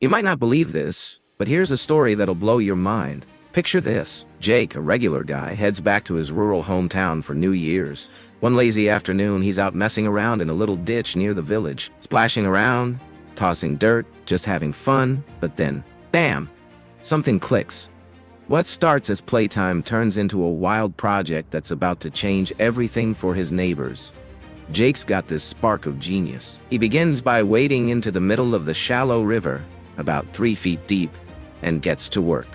You might not believe this, but here's a story that'll blow your mind. Picture this. Jake, a regular guy, heads back to his rural hometown for New Year's. One lazy afternoon, he's out messing around in a little ditch near the village, splashing around, tossing dirt, just having fun, but then, bam! Something clicks. What starts as playtime turns into a wild project that's about to change everything for his neighbors. Jake's got this spark of genius. He begins by wading into the middle of the shallow river, about 3 feet deep, and gets to work.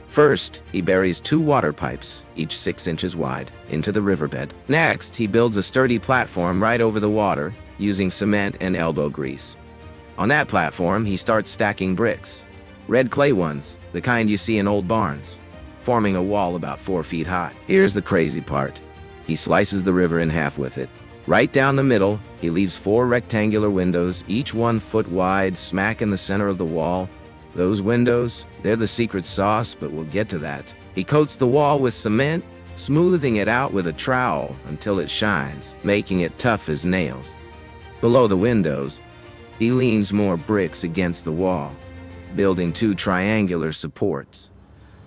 First, he buries 2 water pipes, each 6 inches wide, into the riverbed. Next, he builds a sturdy platform right over the water, using cement and elbow grease. On that platform, he starts stacking bricks. Red clay ones, the kind you see in old barns, forming a wall about 4 feet high. Here's the crazy part. He slices the river in half with it. Right down the middle, he leaves 4 rectangular windows, each 1 foot wide, smack in the center of the wall. Those windows, they're the secret sauce, but we'll get to that. He coats the wall with cement, smoothing it out with a trowel until it shines, making it tough as nails. Below the windows, he leans more bricks against the wall, building 2 triangular supports,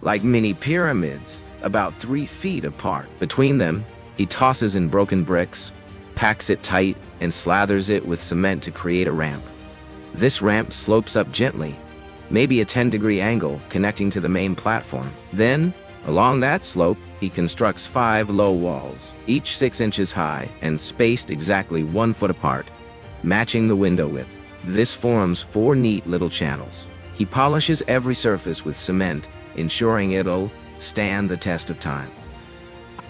like mini pyramids, about 3 feet apart. Between them, he tosses in broken bricks, packs it tight, and slathers it with cement to create a ramp. This ramp slopes up gently, maybe a 10-degree angle connecting to the main platform. Then, along that slope, he constructs 5 low walls, each 6 inches high and spaced exactly 1 foot apart, matching the window width. This forms 4 neat little channels. He polishes every surface with cement, ensuring it'll stand the test of time.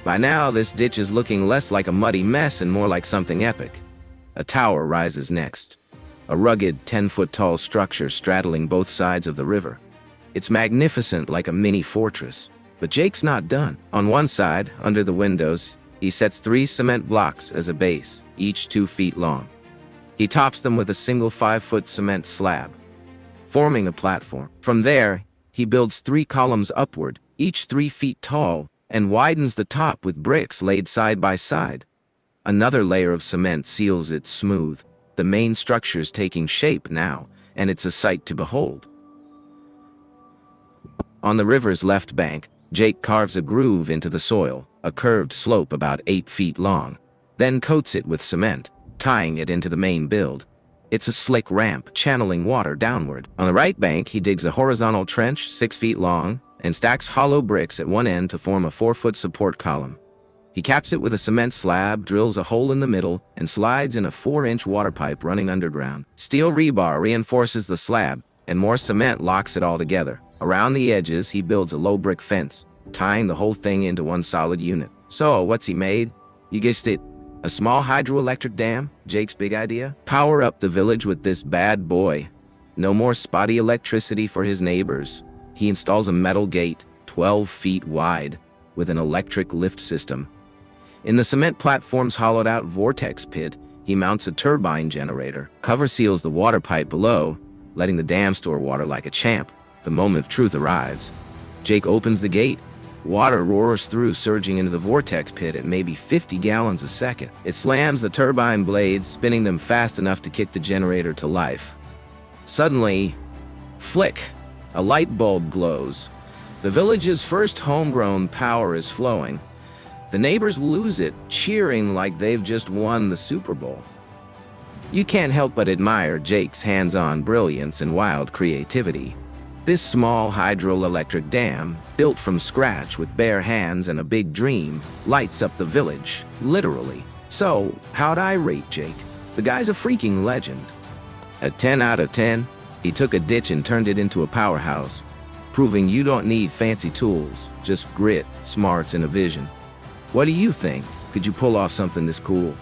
By now, this ditch is looking less like a muddy mess and more like something epic. A tower rises next, a rugged 10-foot-tall structure straddling both sides of the river. It's magnificent, like a mini fortress. But Jake's not done. On one side, under the windows, he sets 3 cement blocks as a base, each 2 feet long. He tops them with a single 5-foot cement slab, forming a platform. From there, he builds 3 columns upward, each 3 feet tall, and widens the top with bricks laid side by side. Another layer of cement seals it smooth. The main structure's taking shape now, and it's a sight to behold. On the river's left bank, Jake carves a groove into the soil, a curved slope about 8 feet long, then coats it with cement, tying it into the main build. It's a slick ramp channeling water downward. On the right bank, he digs a horizontal trench 6 feet long and stacks hollow bricks at one end to form a 4-foot support column. He caps it with a cement slab, drills a hole in the middle, and slides in a 4-inch water pipe running underground. Steel rebar reinforces the slab, and more cement locks it all together. Around the edges, he builds a low brick fence, tying the whole thing into one solid unit. So, what's he made? You guessed it. A small hydroelectric dam, Jake's big idea? Power up the village with this bad boy. No more spotty electricity for his neighbors. He installs a metal gate, 12 feet wide, with an electric lift system. In the cement platform's hollowed-out vortex pit, he mounts a turbine generator. Cover seals the water pipe below, letting the dam store water like a champ. The moment of truth arrives. Jake opens the gate. Water roars through, surging into the vortex pit at maybe 50 gallons a second. It slams the turbine blades, spinning them fast enough to kick the generator to life. Suddenly, flick! A light bulb glows. The village's first homegrown power is flowing. The neighbors lose it, cheering like they've just won the Super Bowl. You can't help but admire Jake's hands-on brilliance and wild creativity. This small hydroelectric dam, built from scratch with bare hands and a big dream, lights up the village, literally. So, how'd I rate Jake? The guy's a freaking legend. A 10 out of 10, he took a ditch and turned it into a powerhouse, proving you don't need fancy tools, just grit, smarts, and a vision. What do you think? Could you pull off something this cool?